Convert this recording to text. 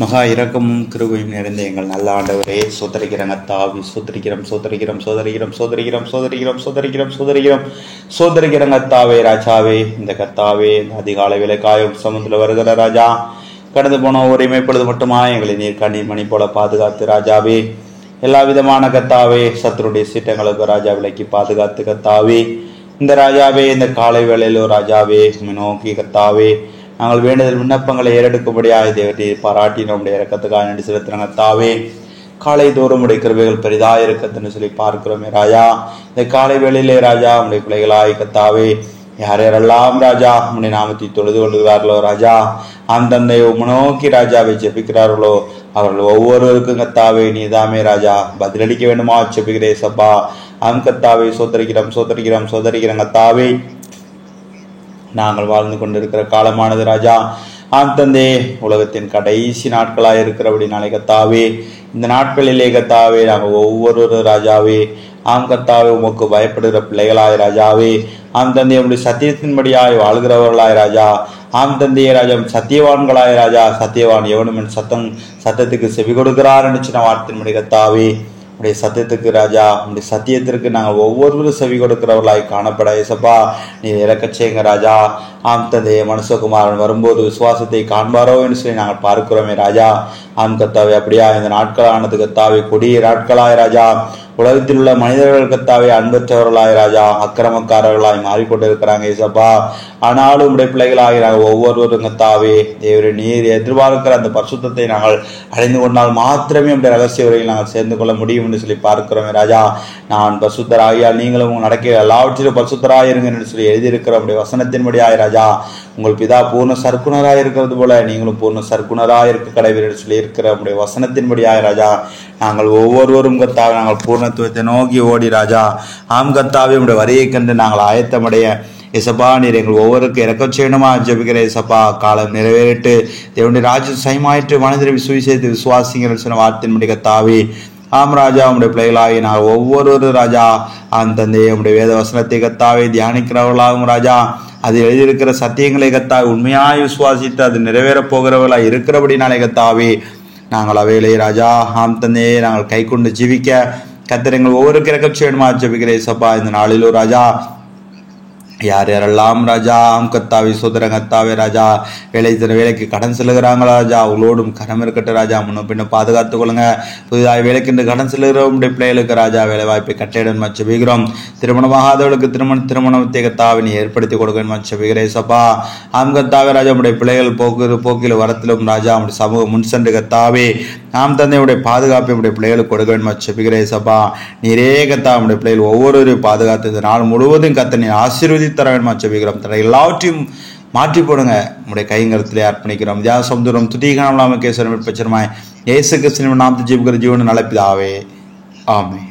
மகா இரக்கமும் கிருபையும் நிறைந்த எங்கள் நல்ல ஆண்டவரே, சோதரிக்கிறோம் கர்த்தாவே, சோதரிக்கிறோம் கர்த்தாவே, ராஜாவே. இந்த கர்த்தாவே, இந்த அதிகாலை விலைக்காயும் சமுதிர வருகிற ராஜா, கடந்து போன ஒருமை பொழுது மட்டுமா எங்களை நீர் கண்ணீர் மணி போல பாதுகாத்து ராஜாவே, எல்லா விதமான கர்த்தாவே, சத்துருடைய சீட்டங்களுக்கு ராஜா விலைக்கு பாதுகாத்து கர்த்தாவே, இந்த ராஜாவே, இந்த காலை வேளையிலோ ராஜாவே நோக்கி கர்த்தாவே, நாங்கள் வேண்டுதல் விண்ணப்பங்களை ஏறெடுக்கும்படியாக தேவத்தை பாராட்டி நம்முடைய இறக்கத்துக்காக நன்றி செலுத்துறோம் கர்த்தாவே. காலை தோறும் உடைய கிருபைகள் பெரிதாக இருக்கத்துன்னு சொல்லி பார்க்கிறோமே ராஜா. இந்த காலை வேளையிலே ராஜா உடைய பிள்ளைகளாய் கர்த்தாவே, யார் யாரெல்லாம் ராஜா உடைய நாமத்தை தொழுது கொள்கிறார்களோ ராஜா, அந்தந்தை நோக்கி ராஜாவை ஜெபிக்கிறார்களோ அவர்கள் ஒவ்வொருவருக்கும் கர்த்தாவே நீதாமே ராஜா பதிலளிக்க வேண்டுமா ஜெபிக்கிறே சப்பா. கர்த்தாவே, சோதரிக்கிறோம் கர்த்தாவே. நாங்கள் வாழ்ந்து கொண்டிருக்கிற காலமானது ராஜா தந்தே உலகத்தின் கடைசி நாட்களாக இருக்கிறபடினாலே கர்த்தாவே, இந்த நாட்களிலே கர்த்தாவே நாங்கள் ஒவ்வொரு ராஜாவே கர்த்தாவே உமக்கு பயப்படுகிற பிள்ளைகளாய் ராஜாவே, தந்தைய உடைய சத்தியத்தின்படியாய் வாழ்கிறவர்களாய் ராஜா, தந்தைய ராஜா சத்தியவான்களாய் ராஜா. சத்தியவான் எவனும் சத்தத்துக்கு செவி கொடுக்கிறார் நினைச்சின வார்த்தையின்படி கர்த்தாவே, உடைய சத்தியத்துக்கு ராஜா உடைய சத்தியத்திற்கு நாங்கள் ஒவ்வொருவரும் செவி கொடுக்கிறவர்களாய் காணப்பட இசப்பா நீர் இறக்கச்சேங்க ராஜா. தந்தைய மனுஷகுமாரன் வரும்போது விசுவாசத்தை காண்பாரோ என்று சொல்லி நாங்கள் பார்க்கிறோமே ராஜா. கர்த்தாவே, அப்படியா இந்த நாட்களானது கர்த்தாவே கொடிய நாட்களாய் ராஜா, உலகத்தில் உள்ள மனிதர்கள் கர்த்தாவே அன்பற்றவர்களாய் ராஜா, அக்கிரமக்காரர்களாய் மாறிக்கொண்டிருக்கிறாங்க இசப்பா. ஆனாலும் உடைய பிள்ளைகளாகி நாங்கள் ஒவ்வொருவரும் கர்த்தாவே தேவரே நீர் எதிர்பார்க்கிற அந்த பரிசுத்தத்தை நாங்கள் அடைந்து கொண்டால் மாத்திரமே உடைய ரகசிய உரையில் நாங்கள் சேர்ந்து கொள்ள முடியும் என்று சொல்லி பார்க்கிறோமே ராஜா. நான் பரிசுத்தராகியால் நீங்களும் நடக்க எல்லாவற்றிலும் பரிசுத்தராயிருங்க என்று சொல்லி எழுதியிருக்கிற உடைய வசனத்தின்படியாய் ராஜா, உங்கள் பிதா பூர்ண சர்க்குணராய் இருக்கிறது போல நீங்களும் பூர்ண சர்க்குணராய் இருக்க கடவுள் என்று சொல்லி இருக்கிற உடைய வசனத்தின்படியாய் ராஜா, நாங்கள் ஒவ்வொருவரும் கர்த்தாவே நாங்கள் பூர்ணத்துவத்தை நோக்கி ஓடி ராஜா கர்த்தாவே உடைய வரியை கண்டு நாங்கள் ஆயத்தமடைய இசப்பா நீர் எங்கள் ஒவ்வொருக்கும் இறக்கம் செய்யணுமா ஜெபிக்கிற இசப்பா. காலம் நிறைவேறிட்டு தேவனுடைய ராஜ்யம் சயமாயிற்று மனிதரை சுவிசேஷத்தை விசுவாசிங்கிற சொன்ன வார்த்தையின்படி கர்த்தாவே ராஜா உடைய பிள்ளைகளாகி நாங்கள் ஒவ்வொரு ராஜா தந்தையை உடைய வேத வசனத்தை கர்த்தாவே தியானிக்கிறவர்களாகும் ராஜா, அது எழுதியிருக்கிற சத்தியங்களை கர்த்தாவே உண்மையாய் விசுவாசித்து அது நிறைவேறப் போகிறவர்களாக இருக்கிறபடினாலே கர்த்தாவே நாங்கள் அவைகளை ராஜா தந்தையே நாங்கள் கை கொண்டு ஜீவிக்க கர்த்தர் எங்கள் ஒவ்வொருக்கு இறக்கம் செய்யணுமா ஜெபிக்கிறேன் சப்பா. இந்த நாளிலோ ராஜா யார் யாரெல்லாம் ராஜா கர்த்தாவே சோதரன் கர்த்தாவே ராஜா வேலைக்கு கடன் செல்லுகிறாங்களா ராஜா, அவங்களோடும் கரம் இருக்கட்டும் ராஜா. முன்னும் பின்னும் பாதுகாத்துக் கொள்ளுங்க. புதிதாக வேலைக்கு கடன் செல்லுகிறோம் பிள்ளைகளுக்கு ராஜா வேலை வாய்ப்பை கட்டிடம் ஜெபிக்கிறோம். திருமணமாகாதவர்களுக்கு திருமணத்தை கர்த்தாவினை ஏற்படுத்தி கொடுக்க ஜெபிக்கிறேன் சப்பா. கர்த்தாவே ராஜா உடைய பிள்ளைகள் போக்கில் வரத்திலும் ராஜா உடைய சமூகம் முன் சென்று கர்த்தாவே தந்தையுடைய பாதுகாப்பை உடைய பிள்ளைகளுக்கு கொடுக்க வேண்டும் ஜெபிக்கிறேன் சப்பா. நீரே கர்த்தா உடைய பிள்ளைகள் ஒவ்வொரு பாதுகாத்து இந்த நாள் முழுவதும் கர்த்தர் நீர் ஆசீர்வதி தர வேண்டுமா ஜெபிக்கிறோம். தர எல்லாவற்றையும் மாற்றி போடுங்க உடைய கைங்கரத்திலே அர்ப்பணிக்கிறோம். தியாசம் துதிகானலாம கேசரம் பச்சரமாய் இயேசு கிறிஸ்துவின் நாமத்தில் ஜெபிக்கிற ஜீவன நல்ல பிதாவே, ஆமென்.